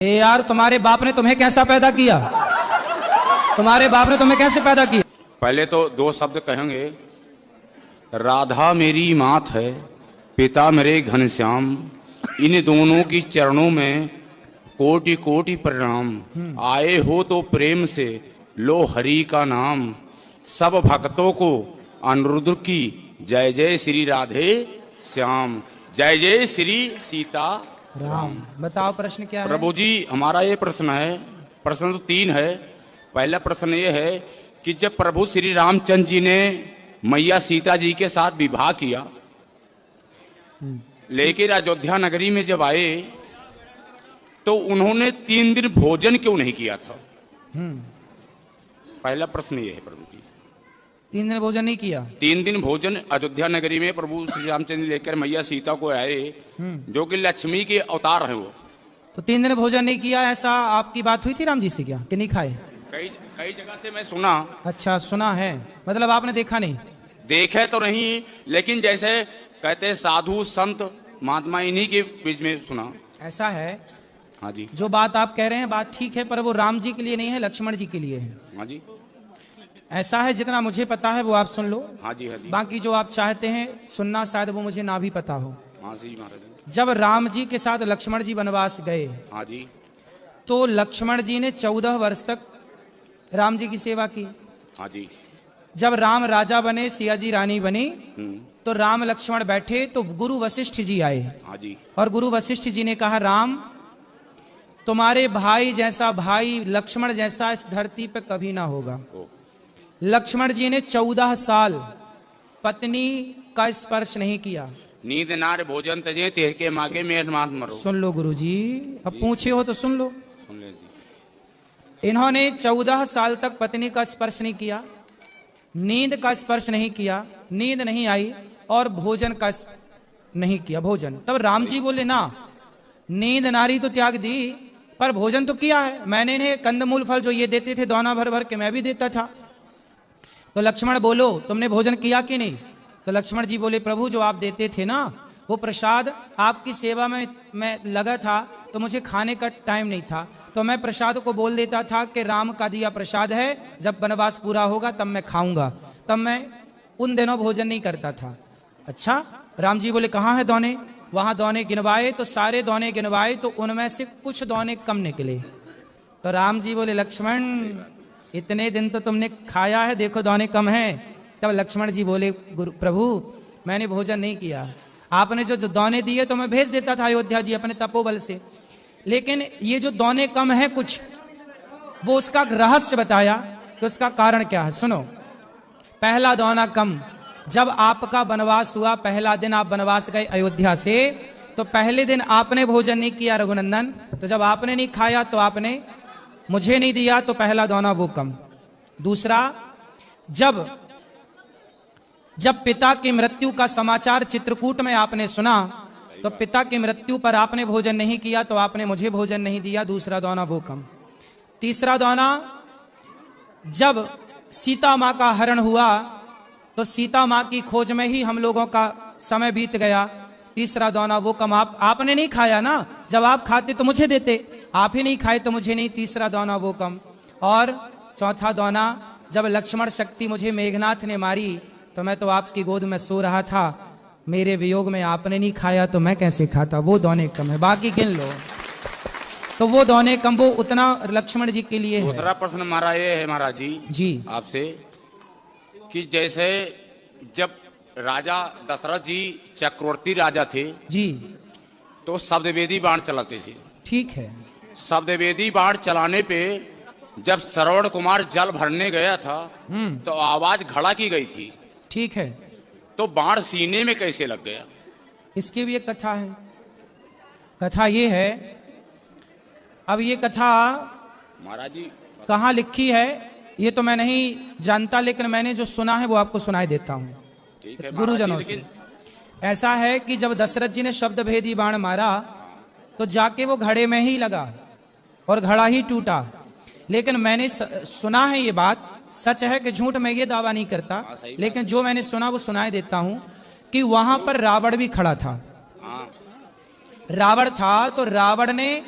यार तुम्हारे बाप ने तुम्हें कैसा पैदा किया? तुम्हारे बाप ने तुम्हें कैसे पैदा किया? पहले तो दो शब्द कहेंगे। राधा मेरी मात है, पिता मेरे घनश्याम, इन दोनों की चरणों में कोटि कोटि प्रणाम। आए हो तो प्रेम से लो हरि का नाम, सब भक्तों को अनुरुद्ध की जय जय श्री राधे श्याम, जय जय श्री सीता राम। बताओ प्रश्न क्या है? प्रभु जी, हमारा ये प्रश्न है, प्रश्न तो तीन है। पहला प्रश्न ये है कि जब प्रभु श्री रामचंद्र जी ने मैया सीता जी के साथ विवाह किया, लेकिन अयोध्या नगरी में जब आए तो उन्होंने 3 दिन भोजन क्यों नहीं किया था? पहला प्रश्न ये है प्रभु जी। 3 दिन भोजन नहीं किया? 3 दिन भोजन अयोध्या नगरी में प्रभु श्री रामचंद्र लेकर मैया सीता को आए, जो कि लक्ष्मी के अवतार है वो। तो 3 दिन भोजन नहीं किया, ऐसा आपकी बात हुई थी राम जी से क्या कि नहीं खाए? कई जगह से मैं सुना। अच्छा, सुना है, मतलब आपने देखा नहीं? देखे तो नहीं, लेकिन जैसे कहते साधु संत महात्मा इन्हीं के बीच में सुना। ऐसा है? हाँ जी। जो बात आप कह रहे हैं बात ठीक है, पर वो राम जी के लिए नहीं है, लक्ष्मण जी के लिए है। हाँ जी। ऐसा है, जितना मुझे पता है वो आप सुन लो। हाँ जी, हाँ जी। बाकी जो आप चाहते हैं सुनना, शायद वो मुझे ना भी पता हो। हाँ जी महाराज। जब राम जी के साथ लक्ष्मण जी वनवास गए, हाँ जी, तो लक्ष्मण जी ने 14 वर्ष तक राम जी की सेवा की। हाँ जी। जब राम राजा बने, सिया जी रानी बनी, तो राम लक्ष्मण बैठे तो गुरु वशिष्ठ जी आए। हाँ जी। और गुरु वशिष्ठ जी ने कहा, राम तुम्हारे भाई जैसा भाई लक्ष्मण जैसा इस धरती पे कभी ना होगा। लक्ष्मण जी ने 14 साल पत्नी का स्पर्श नहीं किया। नींद नार भोजन तजे तेर के मागे मेर मात मरो। सुन लो गुरु जी, अब पूछे हो तो सुन लो। सुन ले जी। इन्होंने 14 साल तक पत्नी का स्पर्श नहीं किया, नींद का स्पर्श नहीं किया, नींद नहीं आई, और भोजन का नहीं किया भोजन। तब राम जी बोले, ना नींद नारी तो त्याग दी, पर भोजन तो किया है मैंने। इन्हें कंदमूल फल जो ये देते थे दोना भर भर के, मैं भी देता था। तो लक्ष्मण बोलो, तुमने भोजन किया कि नहीं? तो लक्ष्मण जी बोले, प्रभु जो आप देते थे ना वो प्रसाद, आपकी सेवा में मैं लगा था तो मुझे खाने का टाइम नहीं था, तो मैं प्रसाद को बोल देता था कि राम का दिया प्रसाद है, जब वनवास पूरा होगा तब मैं खाऊंगा। तब मैं उन दिनों भोजन नहीं करता था। अच्छा, राम जी बोले कहाँ है दौने? वहां दौने गिनवाए तो सारे दौने गिनवाए तो उनमें से कुछ दौने कम निकले। तो राम जी बोले, लक्ष्मण इतने दिन तो तुमने खाया है, देखो दौने कम है। तब लक्ष्मण जी बोले, गुरु प्रभु मैंने भोजन नहीं किया, आपने जो दौने दिए तो मैं भेज देता था अयोध्या जी अपने तपोबल से, लेकिन ये जो दौने कम है कुछ, वो उसका रहस्य बताया। तो उसका कारण क्या है सुनो। पहला दौना कम, जब आपका वनवास हुआ, पहला दिन आप वनवास गए अयोध्या से, तो पहले दिन आपने भोजन नहीं किया रघुनंदन, तो जब आपने नहीं खाया तो आपने मुझे नहीं दिया, तो पहला दौना वो कम। दूसरा, जब पिता की मृत्यु का समाचार चित्रकूट में आपने सुना, तो पिता की मृत्यु पर आपने भोजन नहीं किया, तो आपने मुझे भोजन नहीं दिया, दूसरा दौना वो कम। तीसरा दौना, जब सीता माँ का हरण हुआ तो सीता माँ की खोज में ही हम लोगों का समय बीत गया, तीसरा दौना वो कम। आपने नहीं खाया ना, जब आप खाते तो मुझे देते, आप ही नहीं खाए तो मुझे नहीं, तीसरा दौना वो कम। और चौथा दौना, जब लक्ष्मण शक्ति मुझे मेघनाथ ने मारी तो मैं तो आपकी गोद में सो रहा था, मेरे वियोग में आपने नहीं खाया तो मैं कैसे खाता, वो दौने कम है। बाकी गिन लो, तो वो दौने कम, वो उतना लक्ष्मण जी के लिए है। दूसरा प्रश्न हमारा ये है महाराज जी आपसे, कि जैसे जब राजा दशरथ जी चक्रवर्ती राजा थे जी, तो शब्दवेदी बाण चलाते थे। ठीक है। शब्दवेदी बाण चलाने पे जब श्रवण कुमार जल भरने गया था तो आवाज खड़ा की गई थी। ठीक है। तो बाण सीने में कैसे लग गया? इसकी भी एक कथा है। कथा ये है, अब ये कथा महाराज जी कहाँ लिखी है ये तो मैं नहीं जानता, लेकिन मैंने जो सुना है वो आपको सुनाई देता हूँ। ठीक है गुरुजनों से ऐसा है कि जब दशरथ जी ने शब्द भेदी बाण मारा तो जाके वो घड़े में ही लगा और घड़ा ही टूटा। लेकिन मैंने सुना है, ये बात सच है कि झूठ, मैं ये दावा नहीं करता, लेकिन जो मैंने सुना वो सुनाई देता हूं कि वहां पर रावण भी खड़ा था। रावण था तो रावण ने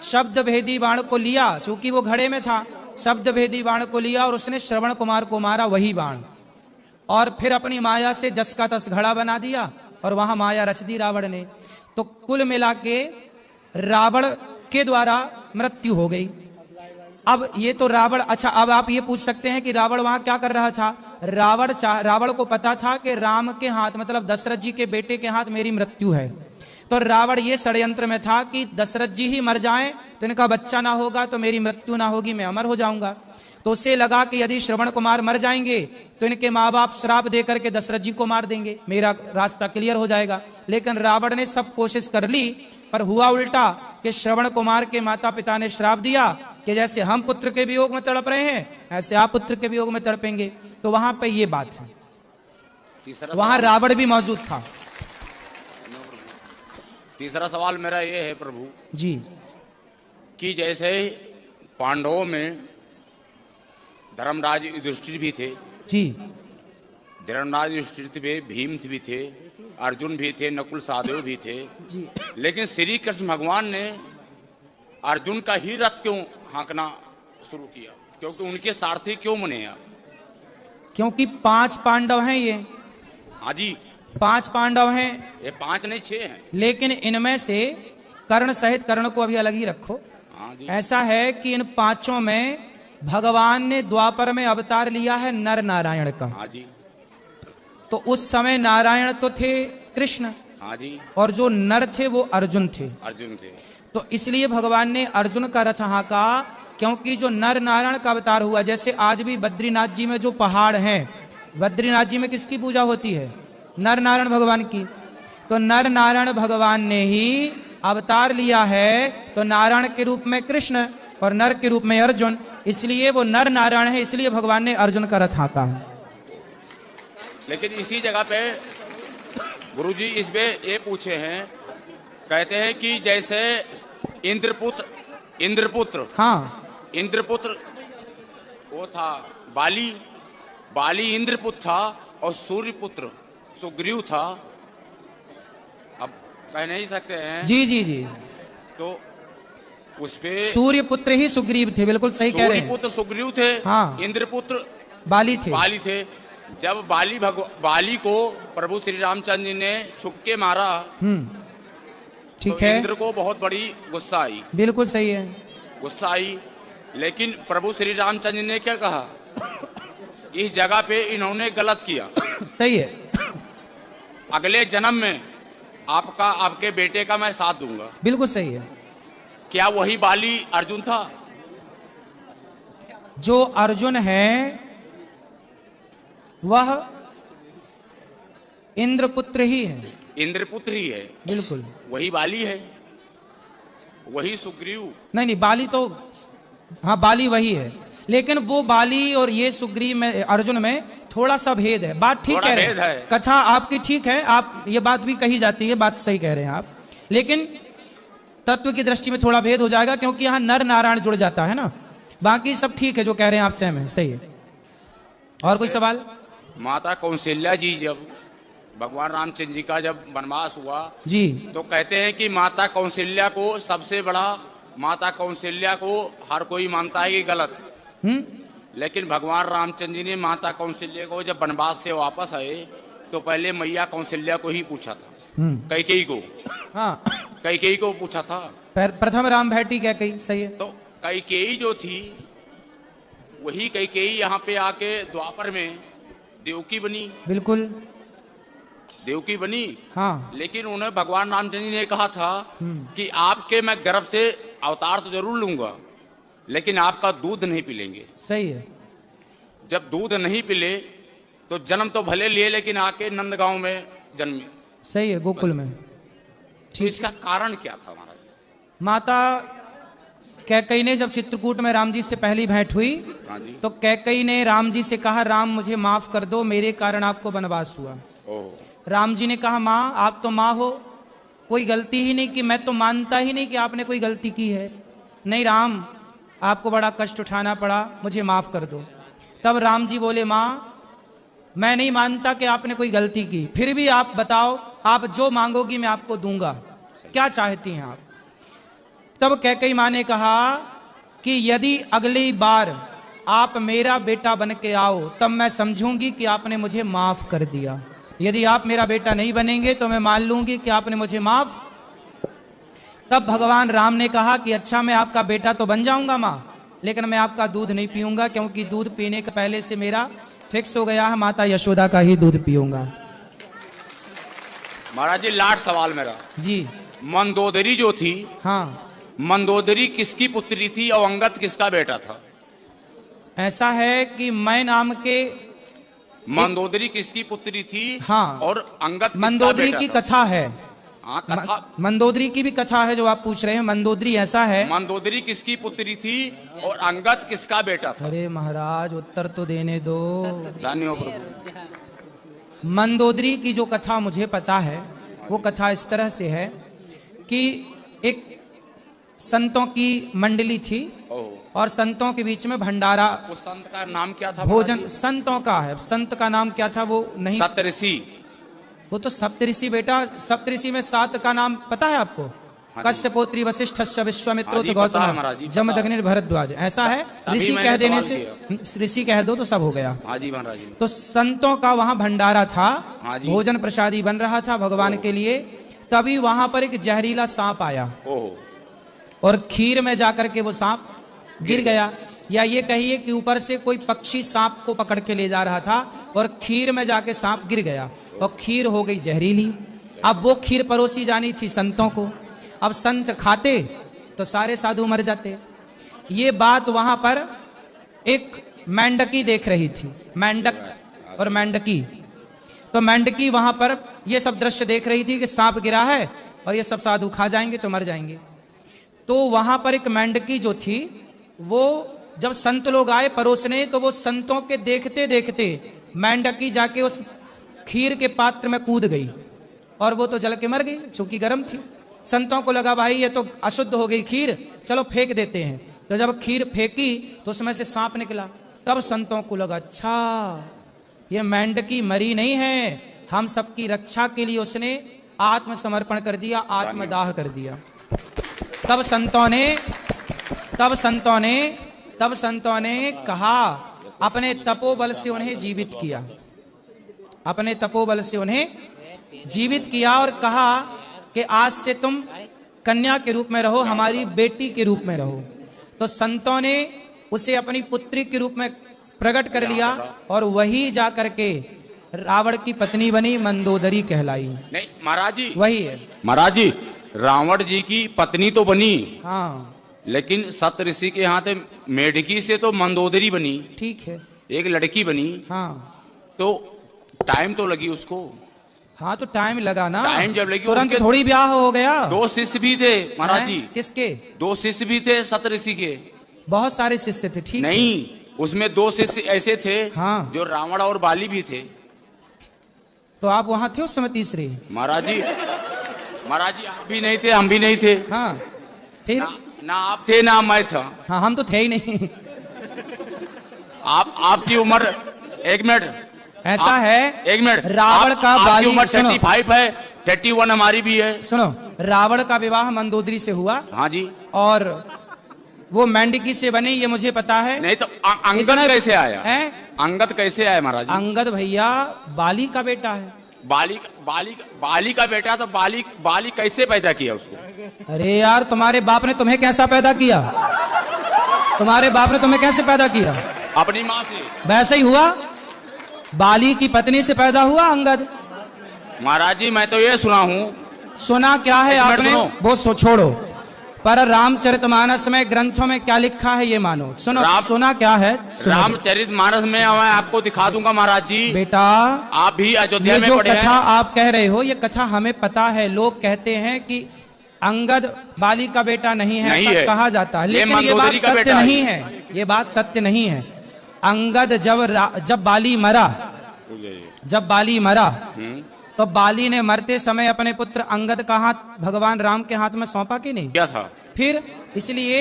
शब्द भेदी बाण को लिया, चूंकि वो घड़े में था, शब्द भेदी बाण को लिया और उसने श्रवण कुमार को मारा वही बाण, और फिर अपनी माया से जस का तस घड़ा बना दिया और वहां माया रच दी रावण ने। तो कुल मिला के रावण के द्वारा मृत्यु हो गई। अब ये तो रावण, अच्छा अब आप ये पूछ सकते हैं कि रावण वहां क्या कर रहा था। रावण को पता था कि राम के हाथ, मतलब दशरथ जी के बेटे के हाथ मेरी मृत्यु है, तो रावण ये षड्यंत्र में था कि दशरथ जी ही मर जाएं तो इनका बच्चा ना होगा तो मेरी मृत्यु ना होगी, मैं अमर हो जाऊंगा। तो उसे लगा कि यदि श्रवण कुमार मर जाएंगे तो इनके माँ बाप श्राप देकर के दशरथ जी को मार देंगे, मेरा रास्ता क्लियर हो जाएगा। लेकिन रावण ने सब कोशिश कर ली, पर हुआ उल्टा कि श्रवण कुमार के माता पिता ने श्राप दिया कि जैसे हम पुत्र के वियोग में तड़प रहे हैं ऐसे आप पुत्र के वियोग में तड़पेंगे। तो वहां पे ये बात है, वहां रावण भी मौजूद था। तीसरा सवाल मेरा ये है प्रभु जी, कि जैसे पांडवों में धर्मराज युधिष्ठिर भी थे, जी, धर्मराज युधिष्ठिर थे, भीम भी थे, अर्जुन भी थे, नकुल सहदेव भी थे, जी। लेकिन श्री कृष्ण भगवान ने अर्जुन का ही रथ क्यों हाँकना शुरू किया, क्योंकि उनके सारथी क्यों बने आप? क्योंकि 5 पांडव हैं ये। हाँ जी, 5 पांडव हैं, ये 5 नहीं 6 हैं। लेकिन इनमें से कर्ण सहित, कर्ण को अभी अलग ही रखो। हाँ जी, ऐसा है कि इन 5 में भगवान ने द्वापर में अवतार लिया है नर नारायण का। हाँ जी, तो उस समय नारायण तो थे कृष्ण, हाँ जी, और जो नर थे वो अर्जुन थे। अर्जुन थे। तो इसलिए भगवान ने अर्जुन का रथ हाँका, क्योंकि जो नर नारायण का अवतार हुआ, जैसे आज भी बद्रीनाथ जी में जो पहाड़ हैं, बद्रीनाथ जी में किसकी पूजा होती है? नर नारायण भगवान की। तो नर नारायण भगवान ने ही अवतार लिया है, तो नारायण के रूप में कृष्ण और नर के रूप में अर्जुन, इसलिए वो नर नारायण है, इसलिए भगवान ने अर्जुन का रथ हाँका है। लेकिन इसी जगह पे गुरुजी इस पे ये पूछे हैं, कहते हैं कि जैसे इंद्रपुत्र हाँ, इंद्रपुत्र वो था बाली इंद्रपुत्र था, और सूर्यपुत्र सुग्रीव था। अब कह नहीं सकते हैं। जी जी जी, तो उस पे सूर्यपुत्र ही सुग्रीव थे, बिल्कुल सही कह रहे हैं। सूर्यपुत्र सुग्रीव थे, हाँ, इंद्रपुत्र बाली थे। जब बाली को प्रभु श्री रामचंद्र जी ने छुप के मारा, ठीक तो है, इंद्र को बहुत बड़ी गुस्सा आई। बिल्कुल सही है, गुस्सा आई। लेकिन प्रभु श्री रामचंद्र जी ने क्या कहा, इस जगह पे इन्होंने गलत किया, सही है, अगले जन्म में आपके बेटे का मैं साथ दूंगा। बिल्कुल सही है। क्या वही बाली अर्जुन था? जो अर्जुन है वह इंद्रपुत्र ही है, इंद्रपुत्र ही है, बिल्कुल। वही बाली है, वही सुग्रीव। नहीं, बाली तो, हाँ बाली वही है, लेकिन वो बाली और ये सुग्रीव में, अर्जुन में थोड़ा सा भेद है। बात ठीक कह रहे हैं, कथा आपकी ठीक है, आप ये बात भी कही जाती है, बात सही कह रहे हैं आप, लेकिन तत्व की दृष्टि में थोड़ा भेद हो जाएगा, क्योंकि यहाँ नर नारायण जुड़ जाता है ना। बाकी सब ठीक है जो कह रहे हैं आप, सहम है, सही है। और कोई सवाल? माता कौशल्या जी जब भगवान रामचंद्र जी का जब वनवास हुआ जी, तो कहते हैं कि माता कौशल्या को सबसे बड़ा, माता कौशल्या को हर कोई मानता है कि गलत, लेकिन भगवान रामचंद्र जी ने माता कौशल्या को जब वनवास से वापस आए तो पहले मैया कौशल्या को ही पूछा था, कैकेयी को। हाँ, कैकेयी को पूछा था। प्रथम राम भेटी कैकेयी, सही है। तो कैकेयी जो थी वही कैकेयी यहाँ पे आके द्वापर में देवकी बनी, बिल्कुल देवकी बनी। हाँ, लेकिन उन्हें भगवान रामचंद्र जी ने कहा था कि आपके मैं गर्भ से अवतार तो जरूर लूंगा, लेकिन आपका दूध नहीं पिलेंगे। सही है। जब दूध नहीं पिले तो जन्म तो भले लिए, लेकिन आके नंदगांव में जन्मे। सही है, गोकुल में। तो इसका कारण क्या था महाराज? माता कैकेयी ने जब चित्रकूट में राम जी से पहली भेंट हुई, हाँ जी, तो कैकेयी ने राम जी से कहा, राम मुझे माफ कर दो, मेरे कारण आपको वनवास हुआ। राम जी ने कहा, माँ आप तो माँ हो, कोई गलती ही नहीं की, मैं तो मानता ही नहीं कि आपने कोई गलती की है। नहीं राम, आपको बड़ा कष्ट उठाना पड़ा, मुझे माफ कर दो। तब राम जी बोले, माँ मैं नहीं मानता कि आपने कोई गलती की, फिर भी आप बताओ, आप जो मांगोगी मैं आपको दूंगा, क्या चाहती हैं आप? तब कैकेयी माँ ने कहा कि यदि अगली बार आप मेरा बेटा बन के आओ तब मैं समझूंगी कि आपने मुझे माफ कर दिया, यदि आप मेरा बेटा नहीं बनेंगे तो मैं मान लूंगी कि आपने मुझे माफ। तब भगवान राम ने कहा कि अच्छा मैं आपका बेटा तो बन जाऊंगा माँ, लेकिन मैं आपका दूध नहीं पीऊंगा, क्योंकि दूध पीने के पहले से मेरा फिक्स हो गया है, माता यशोदा का ही दूध पीऊंगा। महाराज जी लास्ट सवाल मेरा जी। मंदोदरी जो थी, हाँ, मंदोदरी किसकी पुत्री थी और अंगद किसका बेटा था? ऐसा है कि मैं नाम के मंदोदरी किसकी पुत्री थी? हाँ, और अंगद किसका मंदोदरी बेटा की था? कथा है। हाँ, कथा मंदोदरी की भी कथा है जो आप पूछ रहे हैं। मंदोदरी ऐसा है, मंदोदरी किसकी पुत्री थी और अंगद किसका बेटा था? अरे महाराज उत्तर तो देने दो। धन्यवाद प्रभु। मंदोदरी की जो कथा मुझे पता है वो कथा इस तरह से है कि एक संतों की मंडली थी और संतों के बीच में भंडारा। उस संत का नाम क्या था? भोजन संतों का है, संत का नाम क्या था वो नहीं, सप्तऋषि। वो तो सप्तऋषि बेटा, सप्तऋषि में 7 का नाम पता है आपको? कश्यपोत्री वशिष्ठस्य विश्वामित्रोत गौतम जमदग्नि भरद्वाज, ऐसा है। ऋषि कह देने से, ऋषि कह दो तो सब हो गया। हाँ जी महाराज जी। तो संतों का वहां भंडारा था, हाँ जी। भोजन प्रसादी बन रहा था भगवान के लिए। तभी वहां पर एक जहरीला सांप आया और खीर में जाकर के वो सांप गिर गया, या ये कहिए कि ऊपर से कोई पक्षी सांप को पकड़ के ले जा रहा था और खीर में जाके सांप गिर गया और खीर हो गई जहरीली। अब वो खीर परोसी जानी थी संतों को, अब संत खाते तो सारे साधु मर जाते। ये बात वहां पर एक मेंढकी देख रही थी, मेंढक और मेंढकी। तो मेंढकी वहां पर ये सब दृश्य देख रही थी कि सांप गिरा है और ये सब साधु खा जाएंगे तो मर जाएंगे। तो वहां पर एक मेंढकी जो थी, वो जब संत लोग आए परोसने तो वो संतों के देखते देखते मेंढकी जाके उस खीर के पात्र में कूद गई और वो तो जल के मर गई, चूंकि गर्म थी। संतों को लगा भाई ये तो अशुद्ध हो गई खीर, चलो फेंक देते हैं। तो जब खीर फेंकी तो उसमें से सांप निकला। तब संतों को लगा अच्छा ये मेंढकी मरी नहीं है, हम सबकी रक्षा के लिए उसने आत्मसमर्पण कर दिया, आत्मदाह कर दिया। तब संतों ने कहा, अपने तपोबल से उन्हें जीवित किया, अपने तपोबल से उन्हें जीवित किया और कहा कि आज से तुम कन्या के रूप में रहो, हमारी बेटी के रूप में रहो। तो संतों ने उसे अपनी पुत्री के रूप में प्रकट कर लिया और वही जाकर के रावण की पत्नी बनी, मंदोदरी कहलाई। नहीं महाराज जी, वही है महाराज जी। रावण जी की पत्नी तो बनी, हाँ, लेकिन सप्तऋषि के यहाँ थे मेढकी से तो मंदोदरी बनी, ठीक है, एक लड़की बनी। हाँ, तो टाइम तो लगी उसको। हाँ तो टाइम लगा ना, टाइम जब लगी तुरंत उनके थोड़ी ब्याह हो गया। 2 शिष्य भी थे महाराज जी। किसके? 2 शिष्य भी थे सप्तऋषि के। बहुत सारे शिष्य थे, ठीक नहीं, उसमें 2 शिष्य ऐसे थे हाँ, जो रावण और बाली भी थे। तो आप वहां थे उस समय तीसरे? महाराज जी आप भी नहीं थे, हम भी नहीं थे। हाँ, फिर ना आप थे ना मैं था। हाँ, हम तो थे ही नहीं। आपकी उम्र, एक मिनट, ऐसा है, एक मिनट, रावण का बाली, उम्र सुनो, 35 है, 31 हमारी भी है। सुनो, रावण का विवाह मंदोदरी से हुआ। हाँ जी। और वो मेंढकी से बने, ये मुझे पता है। नहीं तो अंगद कैसे आया है? अंगद कैसे आया महाराज जी? अंगद भैया बाली का बेटा है। बाली का बेटा, तो बाली कैसे पैदा किया उसको? अरे यार, तुम्हारे बाप ने तुम्हें कैसा पैदा किया? तुम्हारे बाप ने तुम्हें कैसे पैदा किया? अपनी माँ से। वैसे ही हुआ, बाली की पत्नी से पैदा हुआ अंगद। महाराज जी मैं तो ये सुना हूँ। सुना क्या है आपने? वो छोड़ो, पर रामचरितमानस में ग्रंथों में क्या लिखा है ये मानो। सुनो, सुना क्या है? रामचरितमानस में मैं आपको दिखा दूंगा महाराज जी। बेटा, आप भी अयोध्या में जो पढ़े कथा आप कह रहे हो, ये कथा हमें पता है। लोग कहते हैं कि अंगद बाली का बेटा नहीं है, ऐसा कहा जाता है, लेकिन ये बात सत्य नहीं है। ये बात सत्य नहीं है। अंगद जब बाली मरा तो बाली ने मरते समय अपने पुत्र अंगद का हाथ भगवान राम के हाथ में सौंपा कि नहीं? क्या था? फिर इसलिए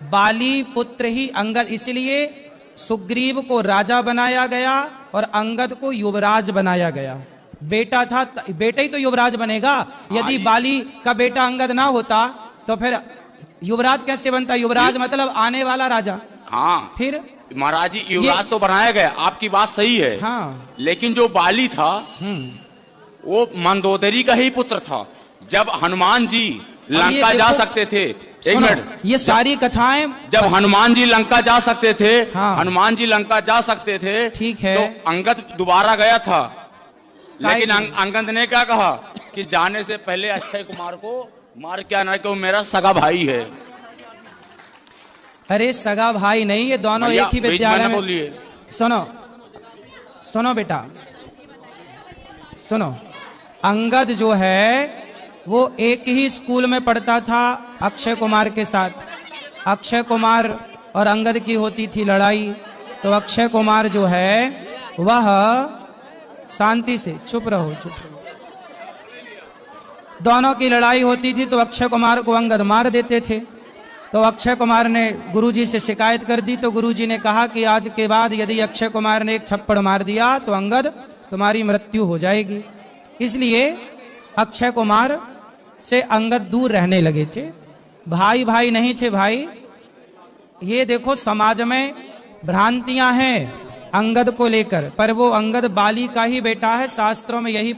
बाली पुत्र ही अंगद, इसलिए सुग्रीव को राजा बनाया गया और अंगद को युवराज बनाया गया। बेटा था, बेटा ही तो युवराज बनेगा। यदि बाली का बेटा अंगद ना होता तो फिर युवराज कैसे बनता? युवराज मतलब आने वाला राजा। हाँ फिर महाराज जी युवराज तो बनाया गया, आपकी बात सही है। हाँ। लेकिन जो बाली था वो मंदोदरी का ही पुत्र था। जब हनुमान जी लंका जा सकते थे, एक मिनट, ये सारी कथाएं जब हनुमान जी लंका जा सकते थे, हाँ। हनुमान जी लंका जा सकते थे, ठीक है, तो अंगद दोबारा गया था। लेकिन अंगद ने क्या कहा कि जाने से पहले अक्षय कुमार को मार क्या ना, क्यों मेरा सगा भाई है। अरे सगा भाई नहीं, ये दोनों एक ही विद्यालय में। बोलिए, सुनो सुनो बेटा सुनो, अंगद जो है वो एक ही स्कूल में पढ़ता था अक्षय कुमार के साथ। अक्षय कुमार और अंगद की होती थी लड़ाई, तो अक्षय कुमार जो है वह शांति से, चुप रहो चुप रहो, दोनों की लड़ाई होती थी तो अक्षय कुमार को अंगद मार देते थे। तो अक्षय कुमार ने गुरुजी से शिकायत कर दी, तो गुरुजी ने कहा कि आज के बाद यदि अक्षय कुमार ने एक थप्पड़ मार दिया तो अंगद तुम्हारी मृत्यु हो जाएगी। इसलिए अक्षय कुमार से अंगद दूर रहने लगे थे, भाई भाई नहीं थे भाई। ये देखो समाज में भ्रांतियां हैं अंगद को लेकर, पर वो अंगद बाली का ही बेटा है, शास्त्रों में यही